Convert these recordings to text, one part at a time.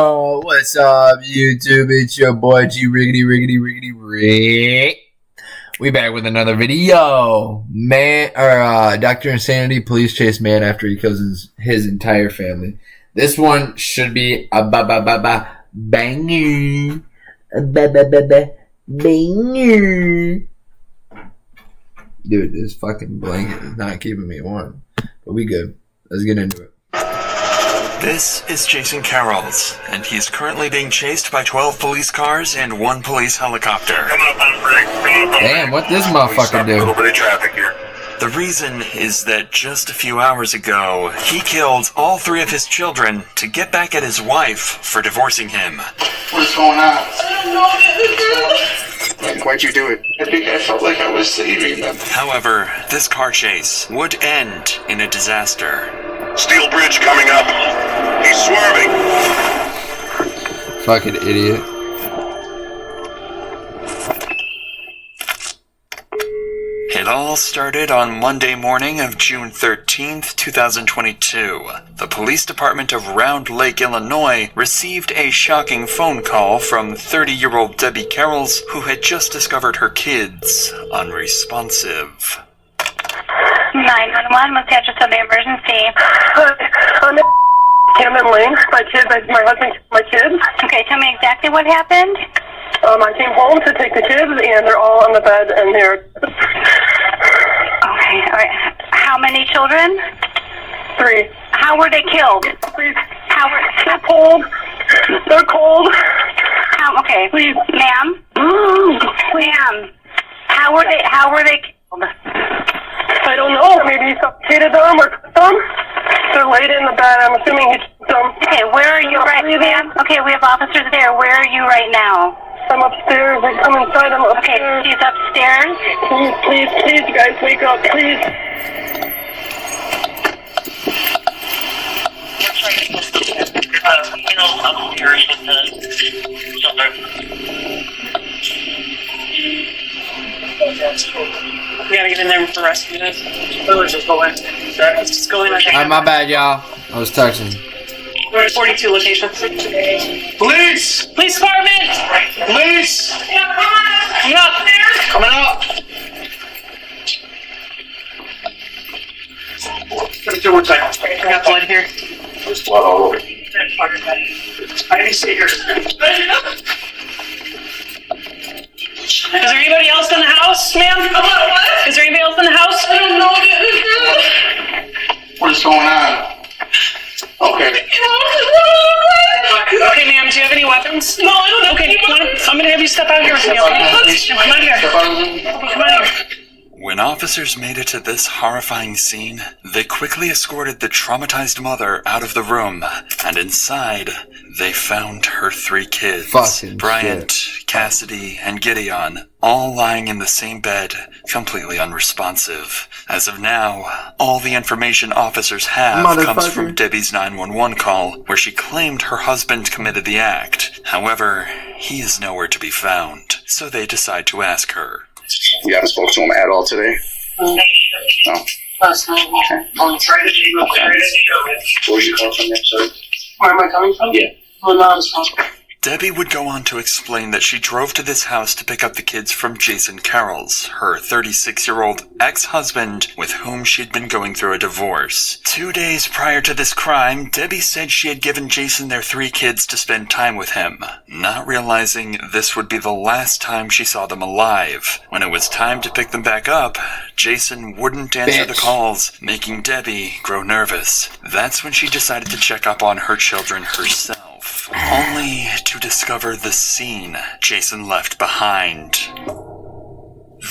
Oh, what's up, YouTube? It's your boy G-reg. We back with another video. Dr. Insanity police chase man after he kills his entire family. This one should be a banger. Banger. Dude, this fucking blanket is not keeping me warm. But we good. Let's get into it. This is Jason Carrolls, and he's currently being chased by 12 police cars and 1 police helicopter. Damn, what this motherfucker do? A little bit of traffic here. The reason is that just a few hours ago, he killed all 3 of his children to get back at his wife for divorcing him. What's going on? Why'd you do it? I think I felt like I was saving them. However, this car chase would end in a disaster. Steel bridge coming up. He's swerving. Fucking idiot. It all started on Monday morning of June 13th, 2022. The police department of Round Lake, Illinois received a shocking phone call from 30-year-old Debbie Carrolls, who had just discovered her kids unresponsive. 911, what's the address of the emergency? I'm in Camden Lane. My husband, my kids. Okay, tell me exactly what happened. I came home to take the kids, and they're all on the bed, and they're... Okay, all right. How many children? 3. How were they killed? Please. They're cold. They're cold. Okay, Please. Ma'am? Ma'am, how were they killed? I don't know. Maybe he suffocated them or cooked them. They're laid in the bed. I'm assuming he took them. Okay, where are you right now, ma'am? Okay, we have officers there. Where are you right now? I'm upstairs. They come inside. I'm upstairs. Okay, she's upstairs. Please, you guys, wake up, please. Upstairs with the children. We gotta get in there with the rest of you guys. Let's just go in. Let's just go in. My bad, y'all. I was texting. We're at 42 locations. Police! Police department! Police! Coming up! Coming up! One second. I got blood here. There's blood all over. I didn't see her. Is there anybody else in the house, ma'am? What? Is there anybody else in the house? I don't know. What is going on? Okay. Okay, ma'am, do you have any weapons? No, I don't have any weapons. I'm gonna have you step out here with me, okay? Come on here. Come on here. When officers made it to this horrifying scene, they quickly escorted the traumatized mother out of the room, and inside, they found her 3 kids, Fucking Bryant, shit. Cassidy, and Gideon, all lying in the same bed, completely unresponsive. As of now, all the information officers have comes from Debbie's 911 call, where she claimed her husband committed the act. However, he is nowhere to be found, so they decide to ask her. You haven't spoken to him at all today? No. Last night, okay. On Friday, Where was you coming from there, sir? Where am I coming from? Yeah. My mom's home. Debbie would go on to explain that she drove to this house to pick up the kids from Jason Carrolls, her 36-year-old ex-husband with whom she'd been going through a divorce. 2 days prior to this crime, Debbie said she had given Jason their 3 kids to spend time with him, not realizing this would be the last time she saw them alive. When it was time to pick them back up, Jason wouldn't answer the calls, making Debbie grow nervous. That's when she decided to check up on her children herself. Only to discover the scene Jason left behind.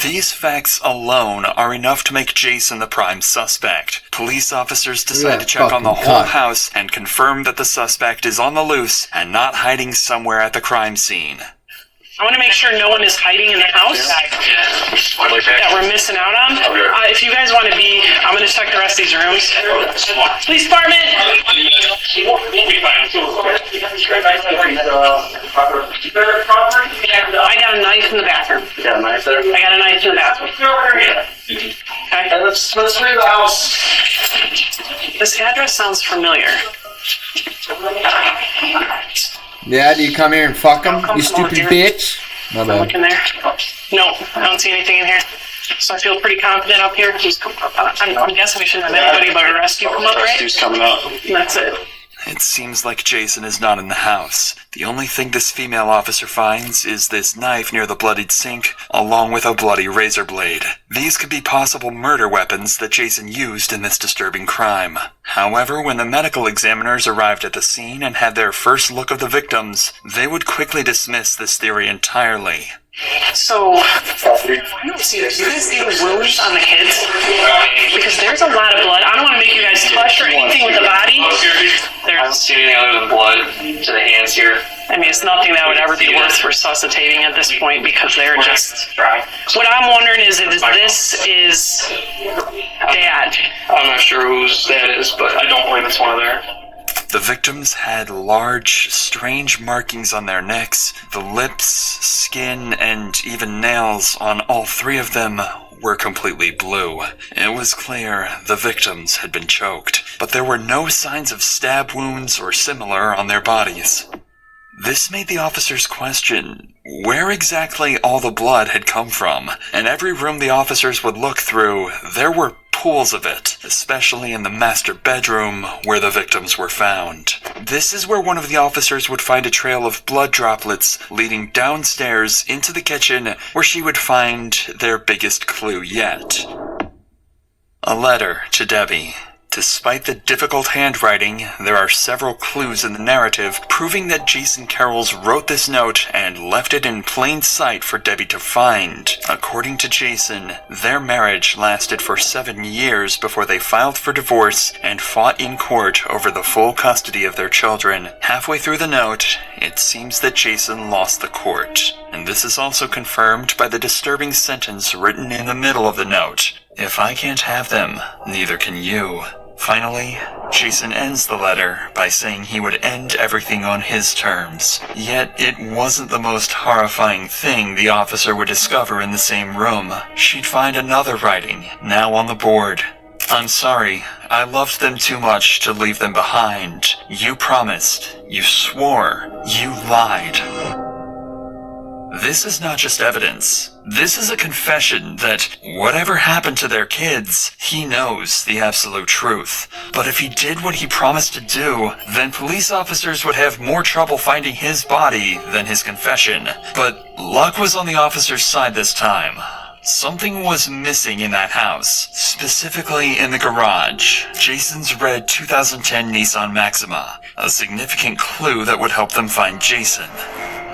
These facts alone are enough to make Jason the prime suspect. Police officers decide to check on the whole house and confirm that the suspect is on the loose and not hiding somewhere at the crime scene. I want to make sure no one is hiding in the house that we're missing out on. If you guys want to be, I'm going to check the rest of these rooms. Police department! I got a knife in the bathroom. You got a knife there? I got a knife in the bathroom. Okay. Let's leave the house. This address sounds familiar. Yeah, do you come here and fuck him, you stupid bitch? My Look bad. in there. No, I don't see anything in here. So I feel pretty confident up here. I'm guessing we shouldn't have anybody but a rescue come up, right? Rescue's coming up. And that's it. It seems like Jason is not in the house. The only thing this female officer finds is this knife near the bloodied sink, along with a bloody razor blade. These could be possible murder weapons that Jason used in this disturbing crime. However, when the medical examiners arrived at the scene and had their first look of the victims, they would quickly dismiss this theory entirely. So, I don't see this. Do you guys see the wounds on the kids? Because there's a lot of blood. I don't want to make you guys touch or anything with the body. I don't see anything other than blood to the hands here. I mean, it's nothing that would ever be worth resuscitating at this point because they're just... What I'm wondering is if this is Dad. I'm not sure whose that is, but I don't believe it's one of their. The victims had large, strange markings on their necks. The lips, skin, and even nails on all three of them were completely blue. It was clear the victims had been choked, but there were no signs of stab wounds or similar on their bodies. This made the officers question where exactly all the blood had come from. In every room the officers would look through, there were pools of it, especially in the master bedroom where the victims were found. This is where one of the officers would find a trail of blood droplets leading downstairs into the kitchen where she would find their biggest clue yet. A letter to Debbie. Despite the difficult handwriting, there are several clues in the narrative proving that Jason Carrolls wrote this note and left it in plain sight for Debbie to find. According to Jason, their marriage lasted for 7 years before they filed for divorce and fought in court over the full custody of their children. Halfway through the note, it seems that Jason lost the court. And this is also confirmed by the disturbing sentence written in the middle of the note. If I can't have them, neither can you. Finally, Jason ends the letter by saying he would end everything on his terms. Yet it wasn't the most horrifying thing the officer would discover in the same room. She'd find another writing, now on the board. I'm sorry, I loved them too much to leave them behind. You promised, you swore, you lied. This is not just evidence. This is a confession that whatever happened to their kids, he knows the absolute truth. But if he did what he promised to do, then police officers would have more trouble finding his body than his confession. But luck was on the officer's side this time. Something was missing in that house, specifically in the garage. Jason's red 2010 Nissan Maxima, a significant clue that would help them find Jason.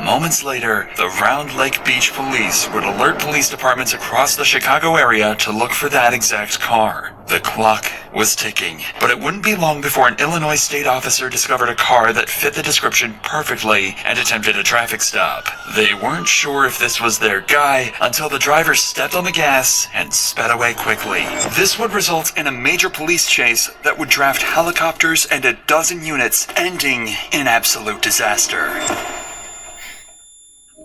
Moments later, the Round Lake Beach police would alert police departments across the Chicago area to look for that exact car. The clock was ticking, but it wouldn't be long before an Illinois state officer discovered a car that fit the description perfectly and attempted a traffic stop. They weren't sure if this was their guy until the driver stepped on the gas and sped away quickly. This would result in a major police chase that would draft helicopters and a dozen units, ending in absolute disaster.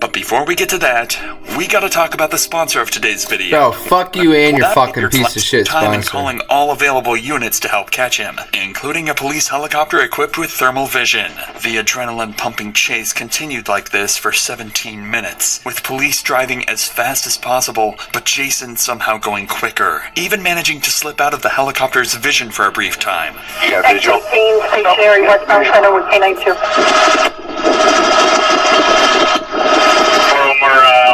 But before we get to that, we gotta talk about the sponsor of today's video. Yo, fuck you and your That fucking figured piece less of shit time in sponsor. calling all available units to help catch him, including a police helicopter equipped with thermal vision. The adrenaline-pumping chase continued like this for 17 minutes, with police driving as fast as possible, but Jason somehow going quicker, even managing to slip out of the helicopter's vision for a brief time. You got visual? Stationary, westbound China with K92.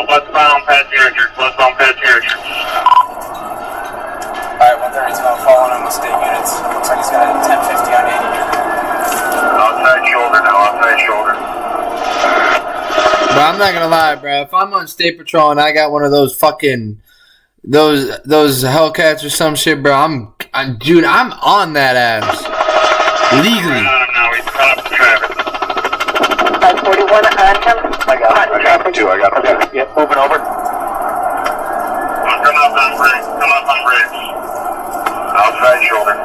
Westbound past Heritage. Westbound past Heritage. Alright, 130's going following on the state units. Looks like he's got a 1050 on 80 here. Outside shoulder now, outside shoulder. Bro, I'm not gonna lie, bro. If I'm on state patrol and I got one of those fucking those Hellcats or some shit, bro, I'm on that ass legally. Now he's caught up to traffic. 41 on him. I got him too. I got him. Okay, yep, moving over. Come up on bridge. Come up on bridge. Outside shoulder.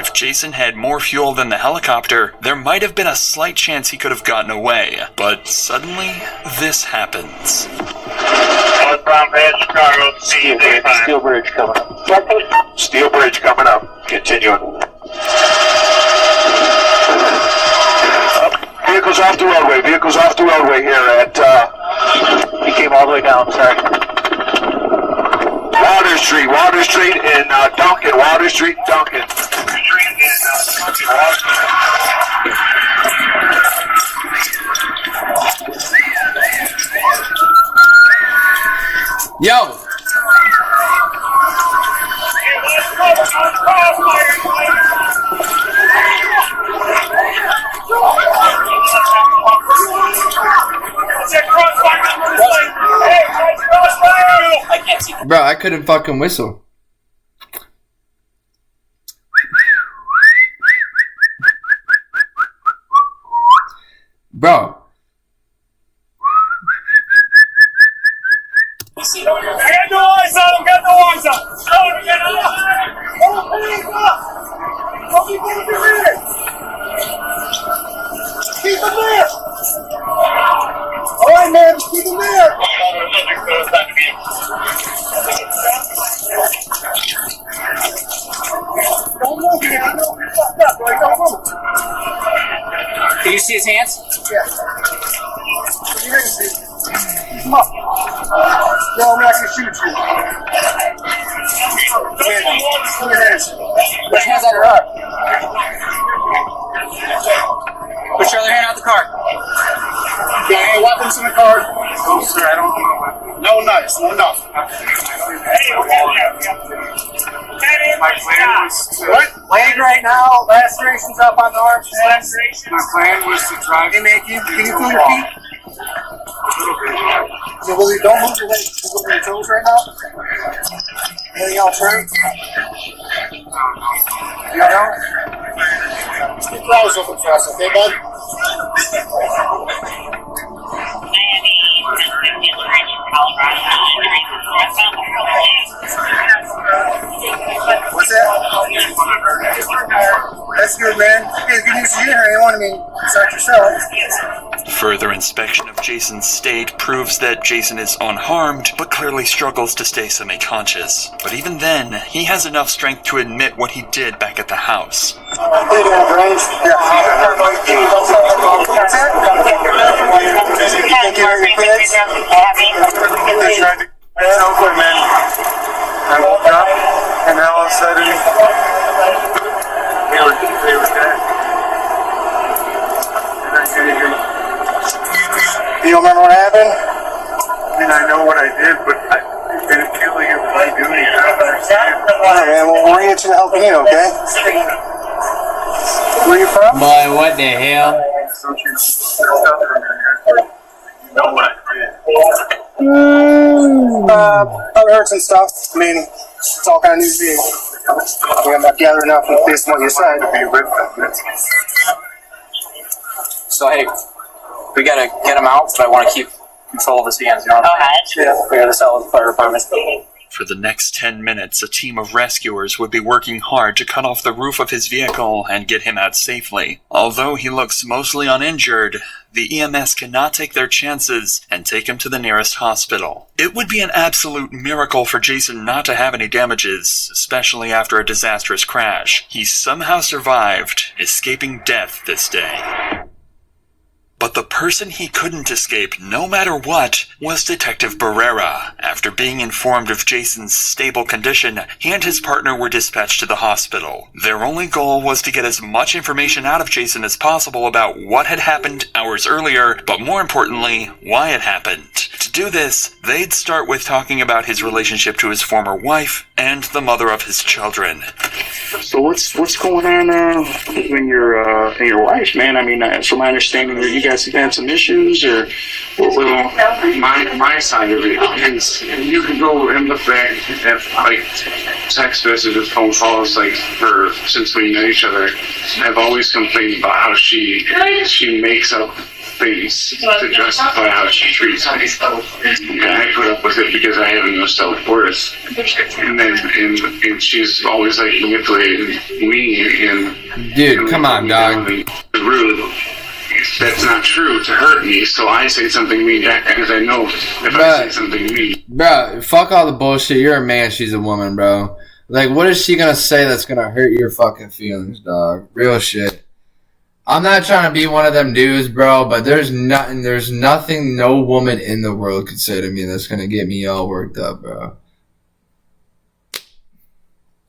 If Jason had more fuel than the helicopter, there might have been a slight chance he could have gotten away. But suddenly, this happens. Westbound past Chicago. Steel Bridge coming up. Steel Bridge coming up. Continuing. Vehicles off the roadway. Vehicles off the roadway here at, He came all the way down, sorry. Water Street and, Duncan. Water Street, Duncan. Yo! I can't see. Bro, I couldn't fucking whistle. Bro. I got no eyes on him, got no eyes on him. Keep him there. All right, man, keep him there. Don't move, man. I know you're fucked up, right? Don't move. Can you see his hands? Yeah. What do you see? Come on. Tell me I can shoot you. Put your hands. Which hands on her heart? Put your other hand out the car. Got any weapons in the car? No, sir, I don't know. No knives, no nothing. My plan was to... What? Leg right now, lacerations up on the arms. My plan was to drive... Hey, man, can you feel your feet? So, Willie, don't move your legs. You move your toes right now? Anything else, right? You know? Keep your eyes open for us, okay, bud? What's that? That's good, man. Hey, good news to you here. You want to mean besides yourself. Further inspection of Jason's state proves that Jason is unharmed, but clearly struggles to stay semi-conscious. But even then, he has enough strength to admit what he did back at the house. I woke up, and all of a sudden, they were dead. Do you remember what happened? I mean, I know what I did, but I didn't feel like it was my duty. I don't understand. Alright, man, well, we're going to get you the help you need, okay? Where you from? Boy, what the hell? So you know what I did. Other hurts and stuff. I mean, it's all kind of news to me. I'm not gathering enough based on what you said. So, hey, we gotta get him out, but I want to keep control of his hands, you know? Yeah, we gotta sell the fire department. For the next 10 minutes, a team of rescuers would be working hard to cut off the roof of his vehicle and get him out safely. Although he looks mostly uninjured, the EMS cannot take their chances and take him to the nearest hospital. It would be an absolute miracle for Jason not to have any damages, especially after a disastrous crash. He somehow survived, escaping death this day. But the person he couldn't escape, no matter what, was Detective Barrera. After being informed of Jason's stable condition, he and his partner were dispatched to the hospital. Their only goal was to get as much information out of Jason as possible about what had happened hours earlier, but more importantly, why it happened. To do this, they'd start with talking about his relationship to his former wife and the mother of his children. So what's going on between your and your wife, man? I mean, from my understanding, you guys have had some issues, or Well, my side of it is, you can go and look back at like text messages, phone calls, like since we know each other. I've always complained about how she makes up things to justify how she treats me. And I put up with it because I have no self-worth. And then and she's always like manipulating me and Dude, come on, dog. Rude. That's not true to hurt me, so I say something mean back because I know if I say something mean. Bro, fuck all the bullshit. You're a man, she's a woman, bro. Like, what is she gonna say that's gonna hurt your fucking feelings, dog? Real shit. I'm not trying to be one of them dudes, bro, but there's nothing no woman in the world could say to me that's gonna get me all worked up, bro.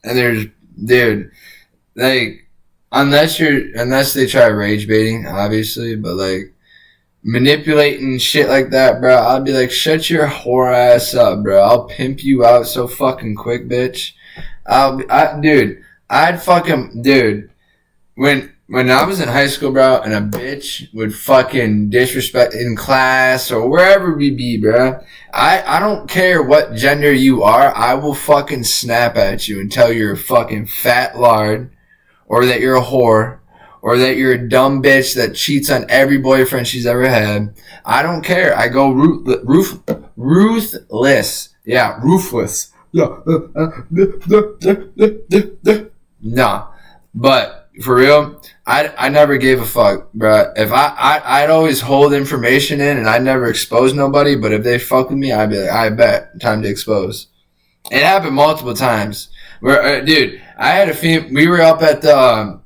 And dude, like, unless they try rage baiting, obviously, but like, manipulating shit like that, bro, I'll be like, shut your whore ass up, bro. I'll pimp you out so fucking quick, bitch. When I was in high school, bro, and a bitch would fucking disrespect in class or wherever we be, bro, I don't care what gender you are, I will fucking snap at you and tell you're a fucking fat lard, or that you're a whore, or that you're a dumb bitch that cheats on every boyfriend she's ever had. I don't care. I go ruthless. Yeah, ruthless. Nah. But for real, I never gave a fuck, bruh. If I'd always hold information in and I'd never expose nobody, but if they fuck with me, I'd be like, I bet, time to expose. It happened multiple times. Where, dude, I had a female, we were up at the,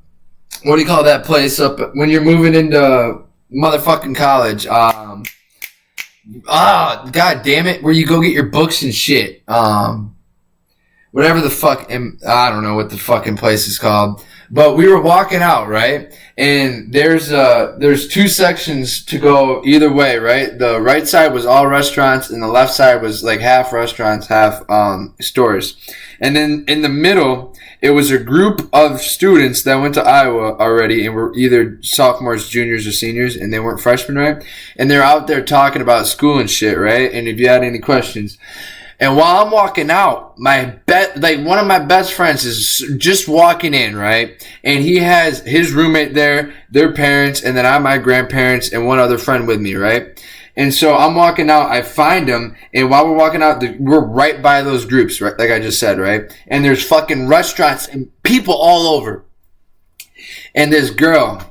what do you call that place up when you're moving into motherfucking college? God damn it, where you go get your books and shit. Whatever the fuck, I don't know what the fucking place is called. But we were walking out, right? And there's two sections to go either way, right? The right side was all restaurants, and the left side was like half restaurants, half stores. And then in the middle, it was a group of students that went to Iowa already and were either sophomores, juniors, or seniors, and they weren't freshmen, right? And they're out there talking about school and shit, right? And if you had any questions. And while I'm walking out, one of my best friends is just walking in, right? And he has his roommate there, their parents, and then I have my grandparents and one other friend with me, right? And so I'm walking out, I find him, and while we're walking out, we're right by those groups, right? Like I just said, right? And there's fucking restaurants and people all over. And this girl,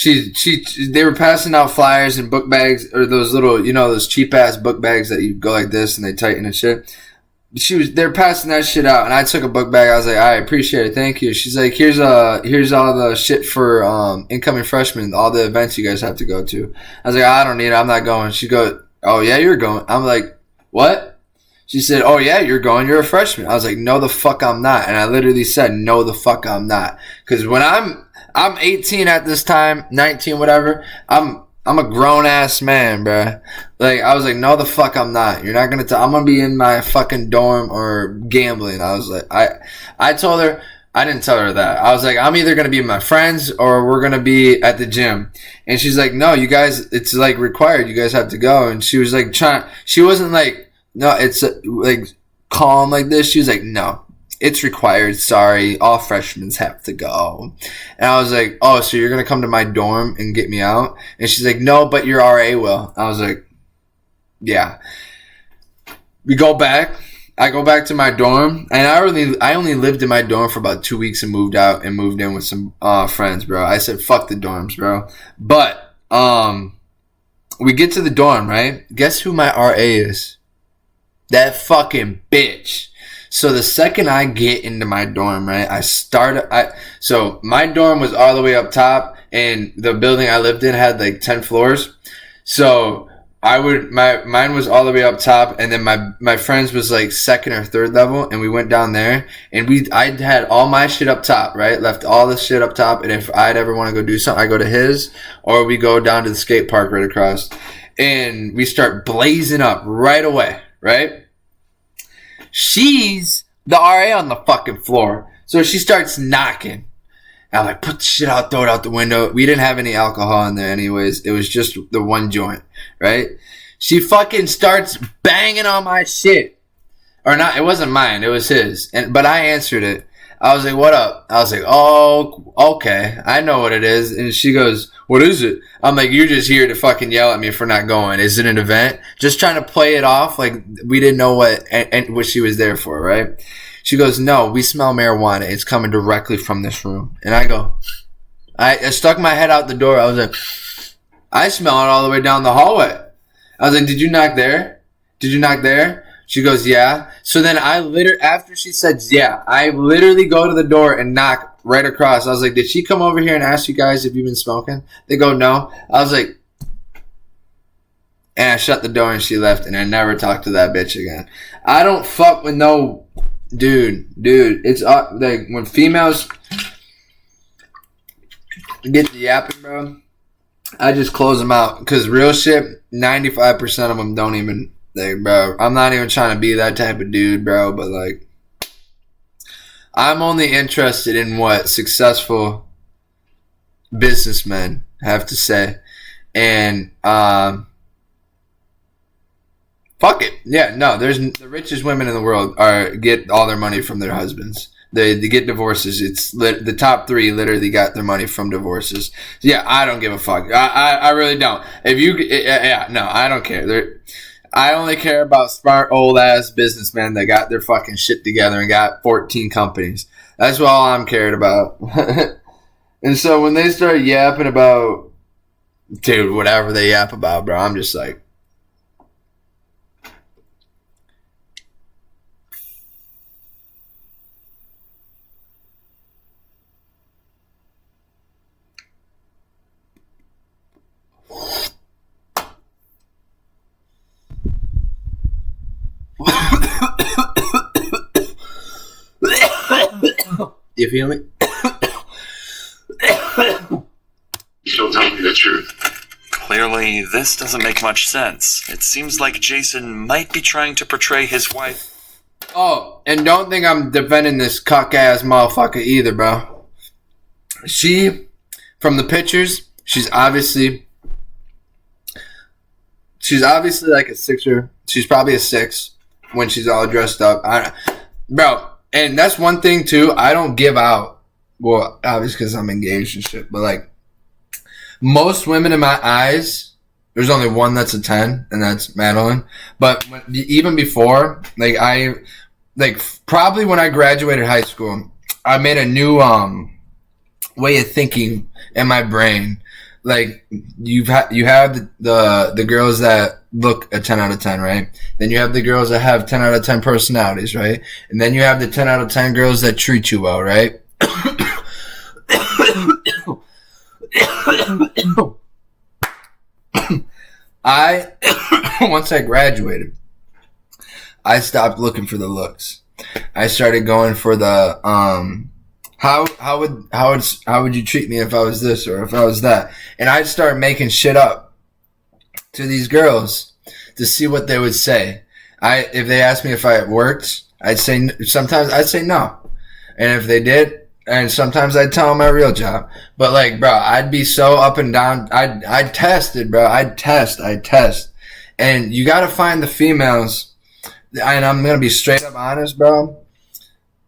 they were passing out flyers and book bags, or those little, those cheap ass book bags that you go like this and they tighten and shit. They're passing that shit out, and I took a book bag. I was like, I appreciate it, thank you. She's like, here's all the shit for incoming freshmen, all the events you guys have to go to. I was like, I don't need it, I'm not going. She goes, oh yeah, you're going. I'm like, what? She said, oh yeah, you're going, you're a freshman. I was like, no the fuck I'm not. And I literally said, no the fuck I'm not. Because when I'm 18 at this time, 19, whatever. I'm a grown ass man, bruh. Like, I was like, no, the fuck I'm not. You're not gonna I'm gonna be in my fucking dorm or gambling. I was like, I told her, I didn't tell her that. I was like, I'm either gonna be with my friends or we're gonna be at the gym. And she's like, no, you guys, it's like required. You guys have to go. And she was like, she wasn't like, no, it's like calm like this. She was like, no. It's required, sorry, all freshmen have to go. And I was like, oh, so you're going to come to my dorm and get me out? And she's like, no, but your RA will. I was like, yeah. We go back. I go back to my dorm. And I only lived in my dorm for about 2 weeks and moved out and moved in with some friends, bro. I said, fuck the dorms, bro. But we get to the dorm, right? Guess who my RA is? That fucking bitch. So the second I get into my dorm, right, so my dorm was all the way up top, and the building I lived in had like 10 floors. So mine was all the way up top, and then my friends was like second or third level, and we went down there, and I had all my shit up top, right, left all this shit up top, and if I'd ever want to go do something, I go to his, or we go down to the skate park right across, and we start blazing up right away, right? She's the RA on the fucking floor. So she starts knocking. And I'm like, put the shit out, throw it out the window. We didn't have any alcohol in there anyways. It was just the one joint, right? She fucking starts banging on my shit. Or not, it wasn't mine, it was his. But I answered it. I was like, what up? I was like, oh, okay. I know what it is. And she goes, what is it? I'm like, you're just here to fucking yell at me for not going. Is it an event? Just trying to play it off like we didn't know what she was there for, right? She goes, no, we smell marijuana. It's coming directly from this room. And I go, I stuck my head out the door. I was like, I smell it all the way down the hallway. I was like, did you knock there? Did you knock there? She goes, yeah. So then after she said, yeah, I literally go to the door and knock right across. I was like, did she come over here and ask you guys if you've been smoking? They go, no. I was like, and I shut the door and she left, and I never talked to that bitch again. I don't fuck with no dude. It's like when females get the yapping, bro, I just close them out. Because real shit, 95% of them don't even, like, bro, I'm not even trying to be that type of dude, bro, but like, I'm only interested in what successful businessmen have to say. And, fuck it. Yeah, no, there's the richest women in the world get all their money from their husbands. They get divorces. It's the top 3 literally got their money from divorces. Yeah, I don't give a fuck. I really don't. If you, yeah, no, I don't care. I only care about smart old ass businessmen that got their fucking shit together and got 14 companies. That's all I'm cared about. And so when they start yapping about, dude, whatever they yap about, bro, I'm just like, you feel me? She'll tell me the truth. Clearly, this doesn't make much sense. It seems like Jason might be trying to portray his wife. Oh, and don't think I'm defending this cuck ass motherfucker either, bro. She, from the pictures, she's obviously like a 6'er. She's probably a 6 when she's all dressed up. Bro, and that's one thing too. I don't give out. Well, obviously because I'm engaged and shit. But like most women in my eyes, there's only one that's a 10, and that's Madeline. But even before, probably when I graduated high school, I made a new way of thinking in my brain. Like you have the girls that look a 10 out of 10, right? Then you have the girls that have 10 out of 10 personalities, right? And then you have the 10 out of 10 girls that treat you well, right? Once I graduated, I stopped looking for the looks. I started going for the how would you treat me if I was this or if I was that? And I'd start making shit up to these girls to see what they would say. If they asked me if I worked, sometimes I'd say no. And if they did, and sometimes I'd tell them my real job. But like, bro, I'd be so up and down. I'd test it, bro. I'd test. And you gotta find the females. And I'm gonna be straight up honest, bro.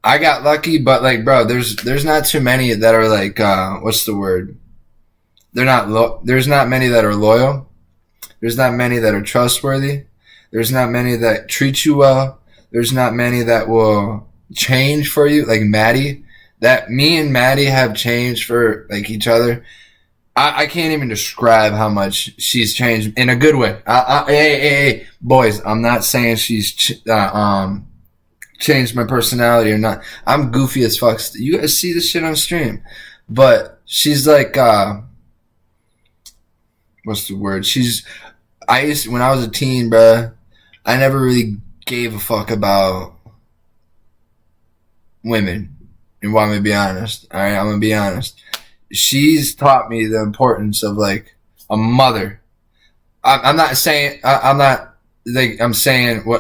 I got lucky, but like, bro, there's not too many that are like, what's the word? There's not many that are loyal. There's not many that are trustworthy. There's not many that treat you well. There's not many that will change for you. Like Maddie, that me and Maddie have changed for like each other. I can't even describe how much she's changed in a good way. Hey, boys, I'm not saying she's changed my personality or not. I'm goofy as fuck. You guys see this shit on stream. But she's like, what's the word? When I was a teen, bruh, I never really gave a fuck about women. And I'm gonna be honest. Alright, I'm gonna be honest. She's taught me the importance of like a mother. I'm not saying I'm saying or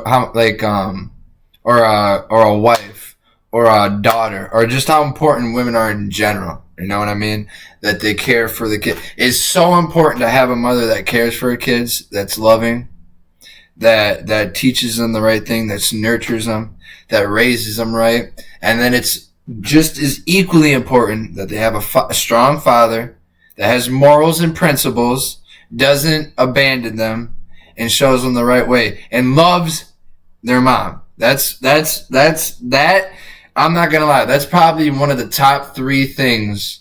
a wife or a daughter or just how important women are in general. You know what I mean? That they care for the kid. It's so important to have a mother that cares for her kids, that's loving, that teaches them the right thing, that nurtures them, that raises them right. And then it's just as equally important that they have a strong father that has morals and principles, doesn't abandon them, and shows them the right way, and loves their mom. That's that. I'm not gonna lie. That's probably one of the top 3 things.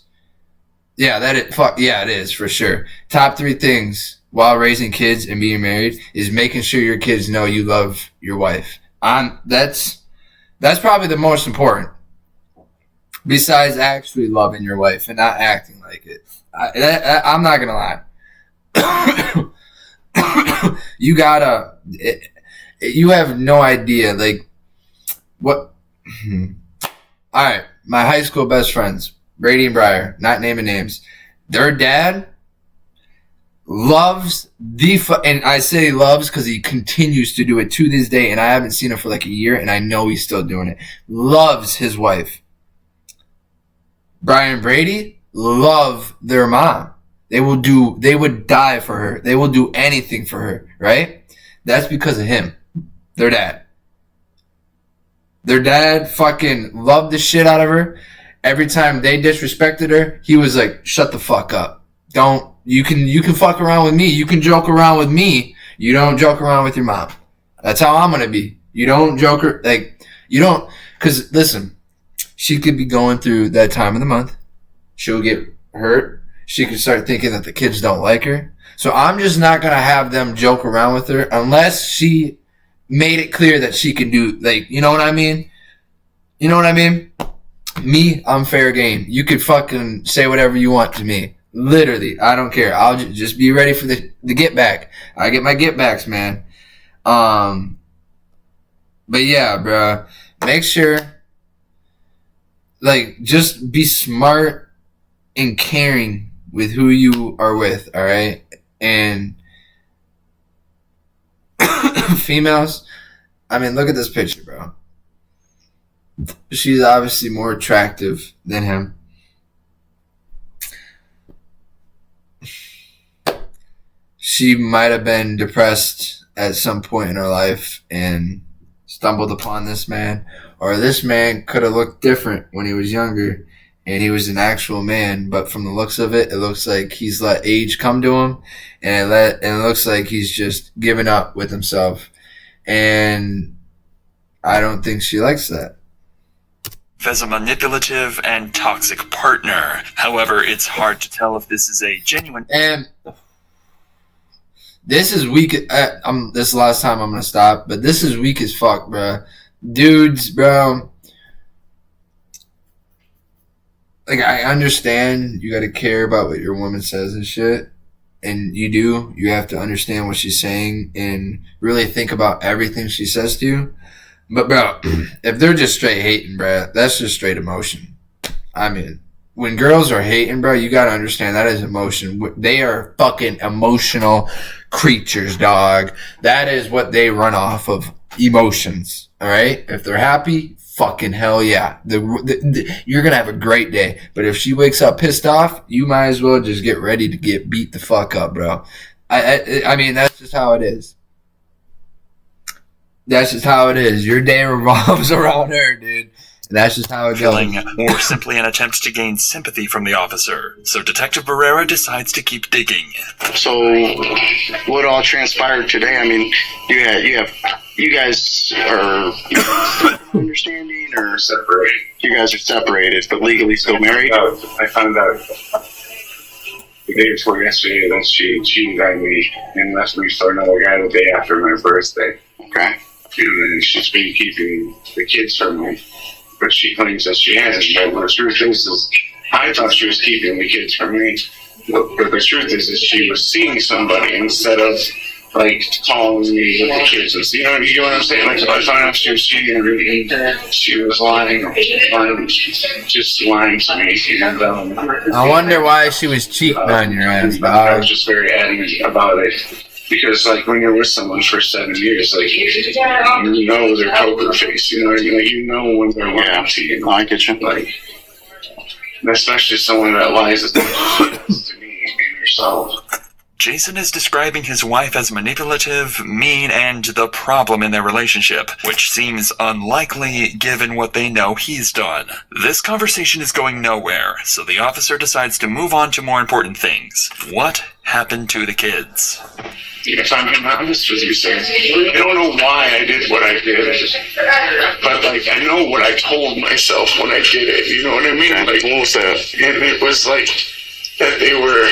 Yeah, it is for sure. Top 3 things while raising kids and being married is making sure your kids know you love your wife. That's probably the most important. besides actually loving your wife and not acting like it. I'm not gonna lie. You gotta. You have no idea, like what. All right, my high school best friends, Brady and Briar, not naming names. Their dad loves and I say loves because he continues to do it to this day, and I haven't seen him for like a year, and I know he's still doing it. Loves his wife. Brian and Brady love their mom. They would die for her. They will do anything for her, right? That's because of him. Their dad. Their dad fucking loved the shit out of her. Every time they disrespected her, he was like, shut the fuck up. You can fuck around with me. You can joke around with me. You don't joke around with your mom. That's how I'm gonna be. You don't cause listen, she could be going through that time of the month. She'll get hurt. She could start thinking that the kids don't like her. So I'm just not gonna have them joke around with her unless she made it clear that she can do, like, you know what I mean? You know what I mean? Me, I'm fair game. You could fucking say whatever you want to me. Literally, I don't care. I'll just be ready for the get back. I get my get backs, man. But yeah, bro. Make sure, like, just be smart and caring with who you are with, alright? And females, I mean, look at this picture, bro. She's obviously more attractive than him. She might have been depressed at some point in her life and stumbled upon this man. Or this man could have looked different when he was younger and he was an actual man, but from the looks of it, it looks like he's let age come to him, and it looks like he's just given up with himself. And I don't think she likes that. As a manipulative and toxic partner. However, it's hard to tell if this is a genuine... And this is weak. This is the last time I'm going to stop, but this is weak as fuck, bro. Dudes, bro. Like, I understand you got to care about what your woman says and shit. And you do. You have to understand what she's saying and really think about everything she says to you. But, bro, if they're just straight hating, bro, that's just straight emotion. I mean, when girls are hating, bro, you gotta understand that is emotion. They are fucking emotional creatures, dog. That is what they run off of, emotions, alright? If they're happy, fucking hell yeah. You're gonna have a great day. But if she wakes up pissed off, you might as well just get ready to get beat the fuck up, bro. I mean, that's just how it is. That's just how it is. Your day revolves around her, dude. That's just how it goes. Or simply an attempt to gain sympathy from the officer. So Detective Barrera decides to keep digging. So, what all transpired today? I mean, you guys are understanding or separated? You guys are separated, but legally still married? I found out the day before yesterday that she cheated on me and left me for another guy the day after my birthday. Okay. And she's been keeping the kids from me. But she claims that she hasn't. But the truth is I thought she was keeping the kids from me. But the truth is she was seeing somebody instead of, like, calling me with the kids. You know what I'm saying? Like, I found out she was cheating and she was lying, just lying to me. And, I wonder why she was cheating on your ass, dog. I was just very adamant about it. Because, like, when you're with someone for 7 years, like, you know their poker face, you know when they're lying to you. I get you. Like, especially someone that lies to me and yourself. Jason is describing his wife as manipulative, mean, and the problem in their relationship, which seems unlikely given what they know he's done. This conversation is going nowhere, so the officer decides to move on to more important things. What happened to the kids? If I'm being honest with you, sir, I don't know why I did what I did, but, like, I know what I told myself when I did it, you know what I mean? Like, what was that? And it was, like, that they were,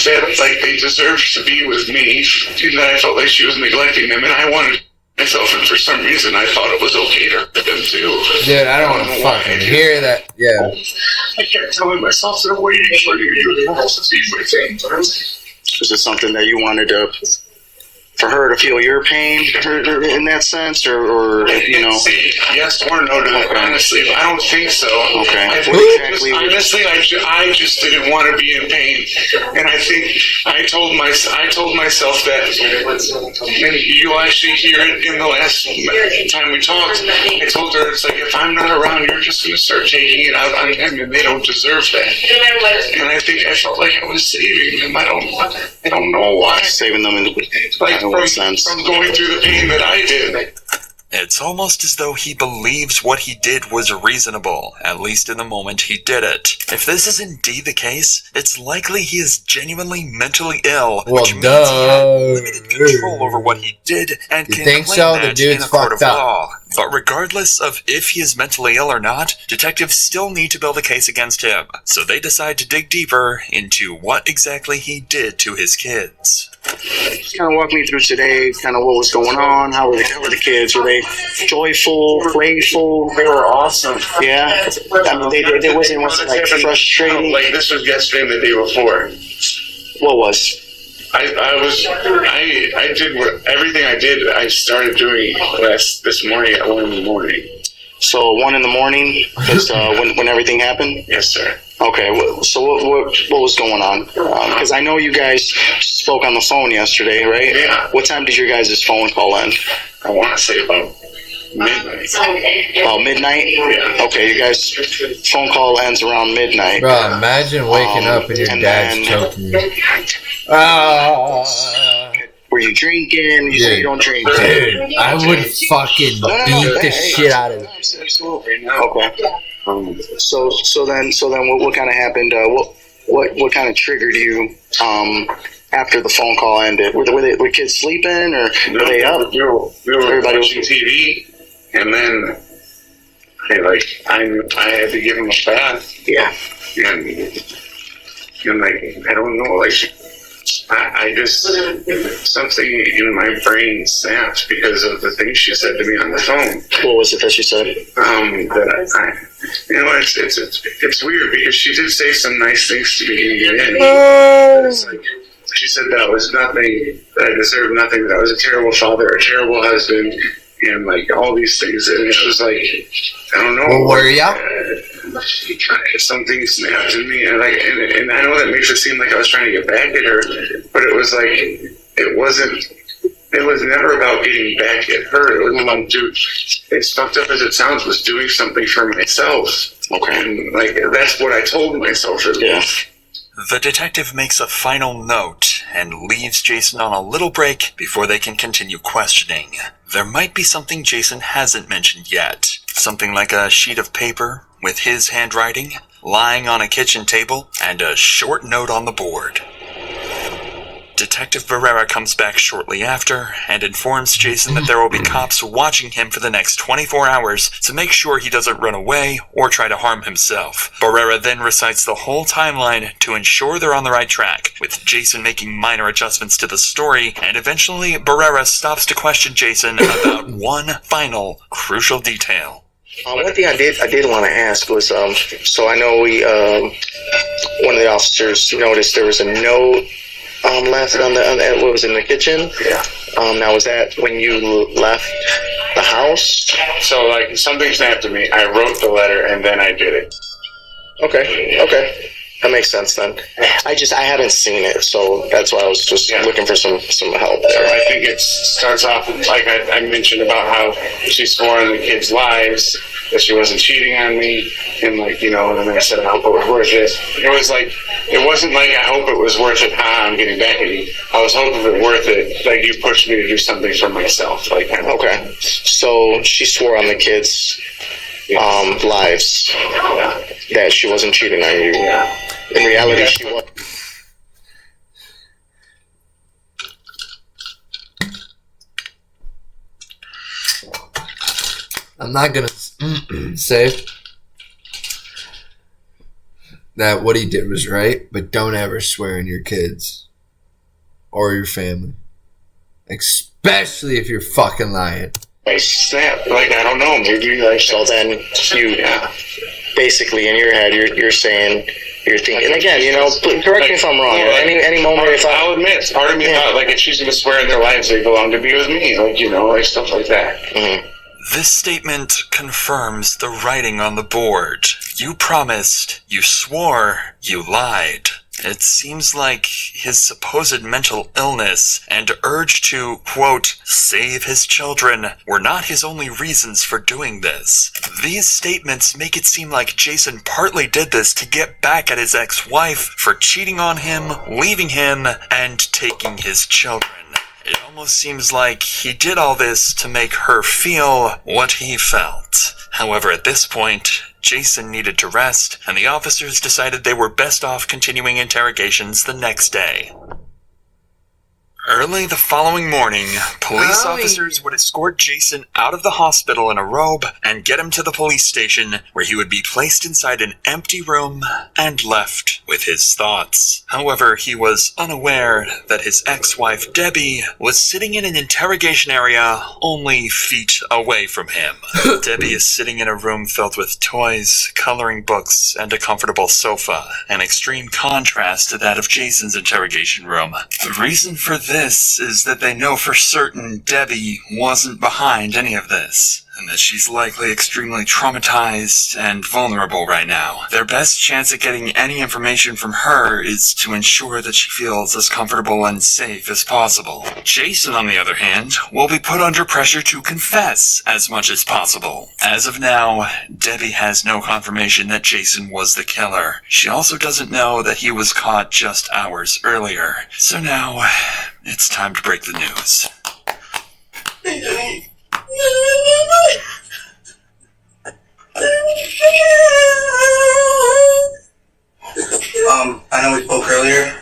that, like, they deserved to be with me, and I felt like she was neglecting them, and I wanted myself, and for some reason I thought it was okay to hurt them too. Dude, I don't want to fucking hear that. Yeah. I kept telling myself they're waiting for you to be with them. Is it something that you wanted to, for her to feel your pain in that sense, or you know? Yes or no to that. Honestly, I don't think so. Okay. Honestly, I just didn't want to be in pain, and I think I told myself that, and you'll actually hear it in the last time we talked. I told her, it's like, if I'm not around, you're just going to start taking it out on them, and they don't deserve that. And I think I felt like I was saving them. I don't know why. Saving them in the from going through the pain that I did. It's almost as though he believes what he did was reasonable, at least in the moment he did it. If this is indeed the case, it's likely he is genuinely mentally ill, which means he had limited control over what he did and can claim that in a court of law. But regardless of if he is mentally ill or not, detectives still need to build a case against him, so they decide to dig deeper into what exactly he did to his kids. Kind of walk me through today, kind of what was going on. How were the kids? Were they joyful, playful? They were awesome. Yeah? I mean, they wasn't like frustrating. Like this was yesterday and the day before. What was? I did everything I did. I started doing this morning at 1 in the morning. So 1 in the morning is when everything happened? Yes, sir. Okay, so what was going on? Because I know you guys spoke on the phone yesterday, right? Yeah. What time did your guys' phone call end? I want to say about midnight. About midnight? Yeah. Okay, you guys' phone call ends around midnight. Bro, imagine waking up and your dad's choking you. Were you drinking? You say you don't drink. Dude, I would fucking beat the shit out of you. Absolutely. Okay. So then what kind of happened? What kind of triggered you after the phone call ended? Were kids sleeping or were they up? We were watching TV, and then I had to give him a bath. Yeah. And I don't know, I just, something in my brain snapped because of the things she said to me on the phone. What was it that she said? It's weird because she did say some nice things to me in the end. It's like, she said that was nothing, that I deserved nothing, that I was a terrible father, a terrible husband, and all these things. And it was like, I don't know. Well, were ya? Something snapped in me, and I know that makes it seem like I was trying to get back at her, but it was like, it was never about getting back at her. It was about as fucked up as it sounds, was doing something for myself. Okay. And that's what I told myself. Yeah. The detective makes a final note and leaves Jason on a little break before they can continue questioning. There might be something Jason hasn't mentioned yet. Something like a sheet of paper with his handwriting lying on a kitchen table and a short note on the board. Detective Barrera comes back shortly after and informs Jason that there will be cops watching him for the next 24 hours to make sure he doesn't run away or try to harm himself. Barrera then recites the whole timeline to ensure they're on the right track, with Jason making minor adjustments to the story, and eventually Barrera stops to question Jason about one final crucial detail. One thing I did want to ask was, so I know one of the officers noticed there was a note left on what was in the kitchen. Yeah. Now was that when you left the house? So something snapped at me. I wrote the letter and then I did it. Okay. That makes sense then. I haven't seen it, so that's why I was just looking for some help there. I think it starts off like I mentioned about how she swore on the kids' lives that she wasn't cheating on me, and and then I said I hope it was worth it. It wasn't like I hope it was worth it. I'm getting back at you. I was hoping it was worth it. You pushed me to do something for myself. Okay. So she swore on the kids' lives that she wasn't cheating on you. Yeah. In reality, she was. I'm not gonna say that what he did was right, but don't ever swear on your kids or your family. Especially if you're fucking lying. I snap. Like, I don't know. Maybe, like, so then you, basically in your head, you're saying, you're thinking, and again, you know, correct me if I'm wrong. Any moment if I'll admit, part of me thought, like, if she's going to swear in their lives they belong to be with me, like, you know, like, stuff like that. Mm-hmm. This statement confirms the writing on the board. You promised, you swore, you lied. It seems like his supposed mental illness and urge to, quote, save his children were not his only reasons for doing this. These statements make it seem like Jason partly did this to get back at his ex-wife for cheating on him, leaving him, and taking his children. It almost seems like he did all this to make her feel what he felt. However, at this point, Jason needed to rest, and the officers decided they were best off continuing interrogations the next day. Early the following morning, police officers would escort Jason out of the hospital in a robe and get him to the police station, where he would be placed inside an empty room and left with his thoughts. However, he was unaware that his ex-wife, Debbie, was sitting in an interrogation area only feet away from him. Debbie is sitting in a room filled with toys, coloring books, and a comfortable sofa, an extreme contrast to that of Jason's interrogation room. The reason for this is that they know for certain Debbie wasn't behind any of this, and that she's likely extremely traumatized and vulnerable right now. Their best chance at getting any information from her is to ensure that she feels as comfortable and safe as possible. Jason, on the other hand, will be put under pressure to confess as much as possible. As of now, Debbie has no confirmation that Jason was the killer. She also doesn't know that he was caught just hours earlier. So now, it's time to break the news. I know we spoke earlier.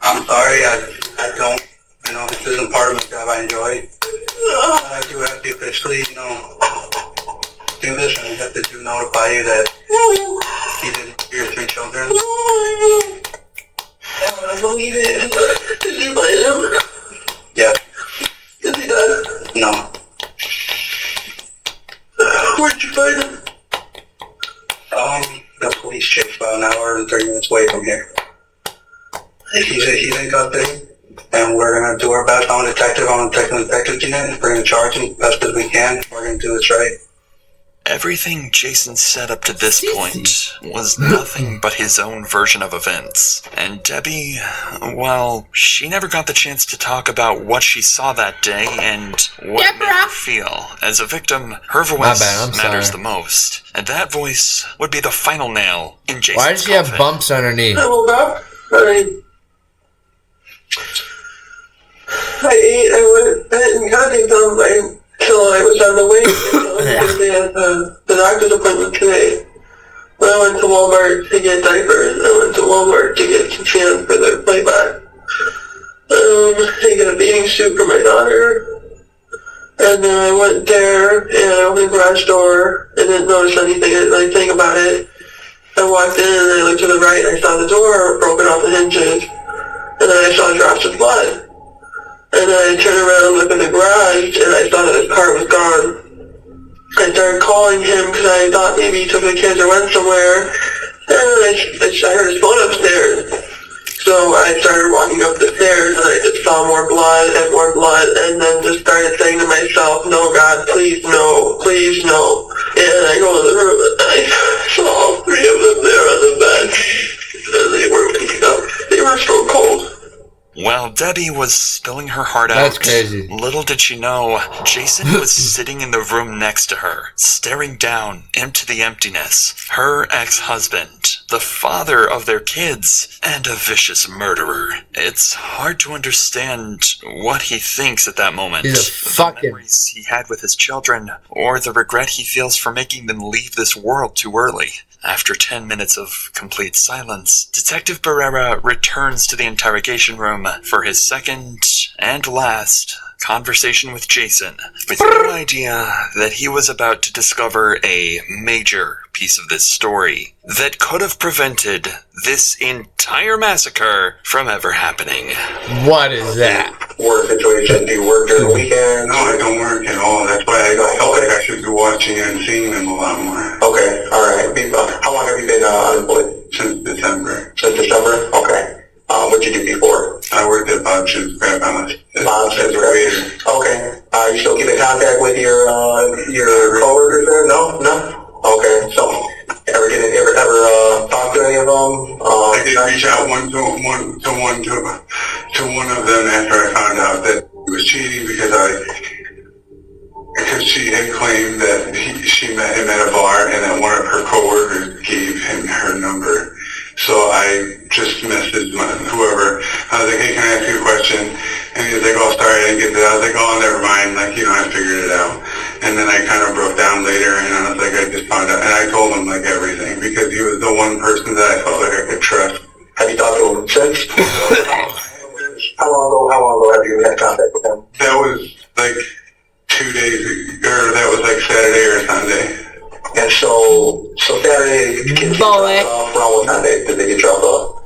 I'm sorry, I don't, you know, this isn't part of my job I enjoy. But I do have to officially, you know, do this, and I have to notify you that he did your 3 children. I believe it. Did you find him? Yeah. Is he dead? No. Where'd you find him? The police chased about an hour and 30 minutes away from here. He's in custody, and we're gonna do our best. I'm a detective on the detective unit. We're gonna charge him as best as we can. We're gonna do this right. Everything Jason said up to this point was nothing but his own version of events. And Debbie, well, she never got the chance to talk about what she saw that day and what made her feel. As a victim, her voice matters the most. And that voice would be the final nail in Jason's Why does she have bumps on her knee? I woke up, I ate, I didn't contact them until I was on the way. They had the doctor's appointment today. When I went to Walmart to get diapers, I went to Walmart to get some sand for their playback. I got a bathing suit for my daughter. And then I went there and I opened the garage door and didn't notice anything. I didn't really think about it. I walked in and I looked to the right and I saw the door broken off the hinges. And then I saw drops of blood. And I turned around and looked in the garage, and I saw that his car was gone. I started calling him because I thought maybe he took the kids or went somewhere. And I heard his phone upstairs. So I started walking up the stairs, and I just saw more blood, and then just started saying to myself, no, God, please, no, please, no. And I go to the room, and I saw all 3 of them there on the bed. And they were waking up. They were so cold. While Debbie was spilling her heart out, That's crazy. Little did she know, Jason was sitting in the room next to her, staring down into the emptiness. Her ex-husband, the father of their kids, and a vicious murderer. It's hard to understand what he thinks at that moment. He's a fucking... The memories he had with his children, or the regret he feels for making them leave this world too early. After 10 minutes of complete silence, Detective Barrera returns to the interrogation room for his second and last conversation with Jason, with no idea that he was about to discover a major piece of this story that could have prevented this entire massacre from ever happening. What is that? work situation? Do you work during the weekend? No, I don't work at all. That's why I felt like I should be watching and seeing them a lot more. Okay, alright. How long have you been unemployed? Since December. Since December? Okay. What'd you do before? I worked at Bob's Crab House. Bob's as a waiter. Okay. You still keep in contact with your coworkers there? No? Okay. So, ever talk to any of them? I did reach out to one of them after I found out that he was cheating because she had claimed that she met him at a bar and that one of her coworkers gave him her number. So I just messaged whoever. I was like, hey, can I ask you a question? And he was like, oh, sorry, I didn't get that. I was like, oh, never mind. Like, I figured it out. And then I kind of broke down later, and I was like, I just found out. And I told him, like, everything, because he was the one person that I felt like I could trust. Have you talked to him since? How long ago have you had contact with him? That was, like, 2 days, or that was, like, Saturday or Sunday. And so Saturday, the kids get dropped off. Around what time did they get dropped off?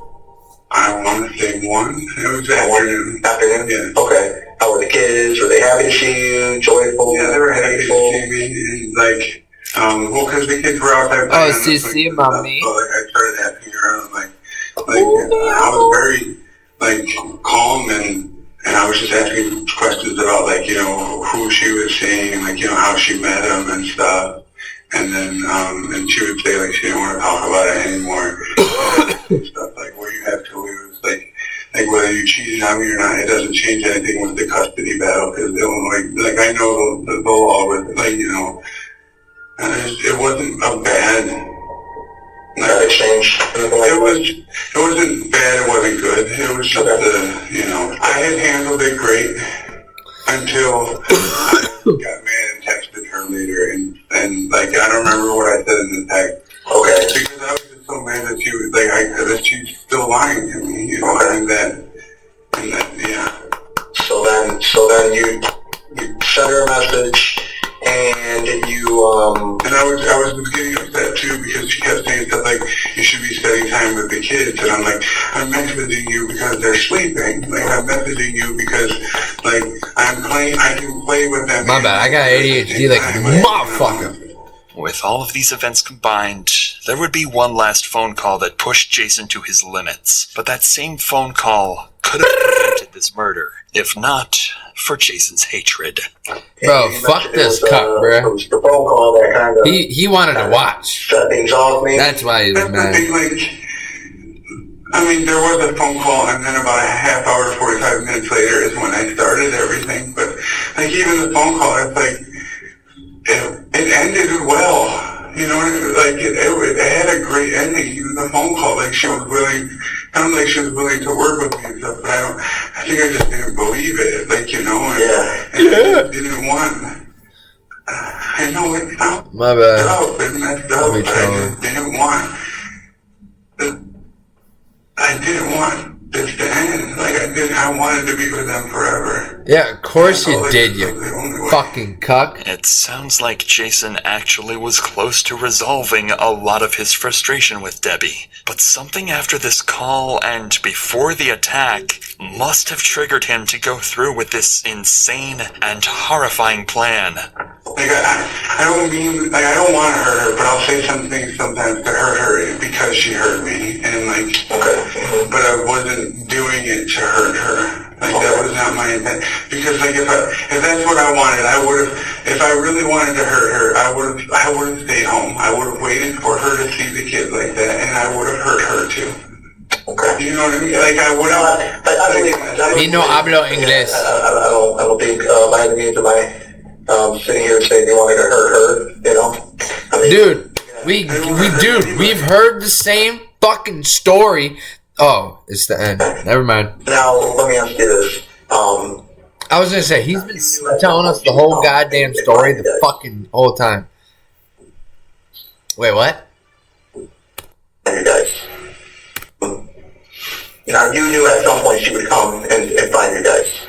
I want to say 1. It was afternoon. Afternoon? Yeah. Okay. How were the kids? Were they happy to see you? Joyful? Yeah, they were happy to see me. And, like, well, because the kids were outside. Oh, see, mommy. So, like, I started asking around, I was very, like, calm and I was just asking questions about, like, who she was seeing and, like, how she met him and stuff. And then, and she would say, like, she didn't want to talk about it anymore. And stuff like, what do you have to lose? Like whether you cheated on me or not, it doesn't change anything with the custody battle, because Illinois, like, I know the law with, like, it wasn't a bad, exchange. It wasn't bad, it wasn't good. It was just, I had handled it great until I got mad and texted her later, and like, I don't remember what I said in the text. Okay. Because I was just so mad that she was, like, that she's still lying to me, and that, yeah. So then you sent her a message, and and I was getting upset too, because she kept saying stuff like, you should be spending time with the kids, and I'm like, I'm messaging you because they're sleeping. Like, I'm messaging you because, like, I can play with them. My bad, I got ADHD like a motherfucker. With all of these events combined, there would be one last phone call that pushed Jason to his limits. But that same phone call could have prevented this murder, if not for Jason's hatred. Bro, fuck this Cuck, bro. It was the phone call that kind of... He wanted to watch. Shut things off, maybe. That's why he was mad. I mean, there was a phone call, and then about a half hour, 45 minutes later is when I started everything. But, like, even the phone call, it's like, it ended well. Like, it had a great ending. Even the phone call, like, she was willing, kind of like she was willing to work with me and stuff, but I think I just didn't believe it, like, and I just didn't want, I know it sounds My bad. it messed up, but I just didn't want, I didn't want this to end. Like, I wanted to be with them forever. Yeah, of course you did, you fucking cuck. It sounds like Jason actually was close to resolving a lot of his frustration with Debbie. But something after this call and before the attack must have triggered him to go through with this insane and horrifying plan. Like, I don't mean, like, I don't want to hurt her, but I'll say something sometimes to hurt her because she hurt me, and, like, but I wasn't doing it to hurt her. Like, that was not my intent. Because, like, if that's what I wanted, I would have, if I really wanted to hurt her, I would have stayed home. I would have waited for her to see the kids like that, and I would have hurt her, too. Okay. You know what I mean? Like, I would have... Me no hablo inglés. I don't think, by any means am I sitting here saying they wanted to hurt her, I mean, dude, we've heard the same fucking story. Oh, it's the end. Never mind. Now, let me ask you this. I was gonna say, he's been telling us the whole goddamn story the fucking whole time. Wait, what? You guys. Now, you knew at some point she would come and find you guys.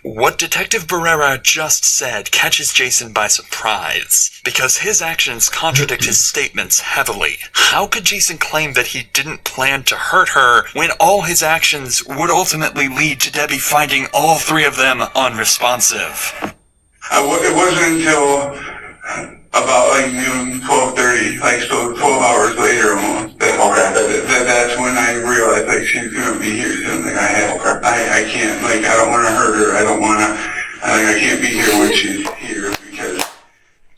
What What Detective Barrera just said catches Jason by surprise, because his actions contradict his statements heavily. How could Jason claim that he didn't plan to hurt her when all his actions would ultimately lead to Debbie finding all three of them unresponsive? It wasn't until about like noon, 12:30, like so 12 hours later almost, that's when I realized like she's gonna be here soon. Like I can't, like I don't want to hurt her. I don't want to, I can't be here when she's here because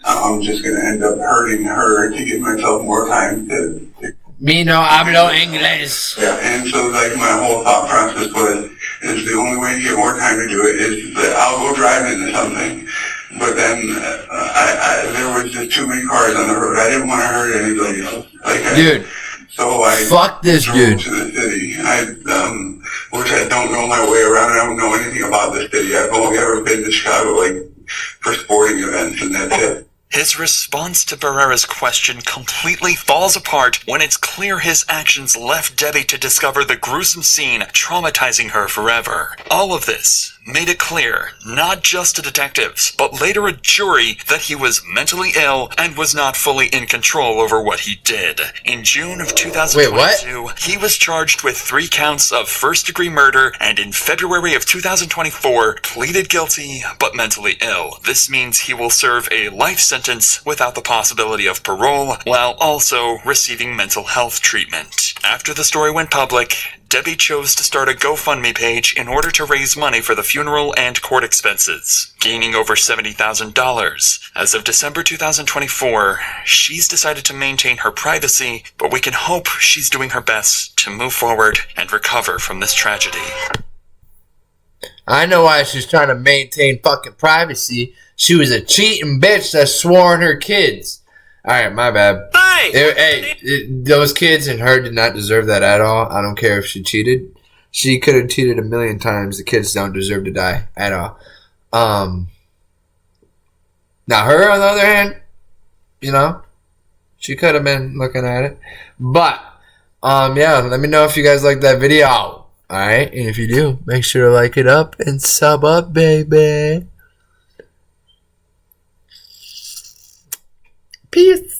I'm just gonna end up hurting her to give myself more time to Me no hablo inglés. Yeah, and so like my whole thought process is the only way to get more time to do it is that I'll go drive into something. But then there was just too many cars on the road. I didn't want to hurt anybody else. Dude, so I fuck this drove dude. to the city. Which I don't know my way around. I don't know anything about the city. I've only ever been to Chicago like for sporting events, and that's it. His response to Barrera's question completely falls apart when it's clear his actions left Debbie to discover the gruesome scene, traumatizing her forever. All of this made it clear, not just to detectives, but later a jury, that he was mentally ill and was not fully in control over what he did. In June of 2022, he was charged with 3 counts of first-degree murder, and in February of 2024, pleaded guilty but mentally ill. This means he will serve a life sentence without the possibility of parole, while also receiving mental health treatment. After the story went public, Debbie chose to start a GoFundMe page in order to raise money for the funeral and court expenses, gaining over $70,000. As of December 2024, she's decided to maintain her privacy, but we can hope she's doing her best to move forward and recover from this tragedy. I know why she's trying to maintain fucking privacy. She was a cheating bitch that swore on her kids. Alright, my bad. Those kids and her did not deserve that at all. I don't care if she cheated. She could have cheated 1,000,000 times. The kids don't deserve to die at all. Now her, on the other hand, you know, she could have been looking at it. But, yeah, let me know if you guys like that video. Alright, and if you do, make sure to like it up and sub up, baby. Peace.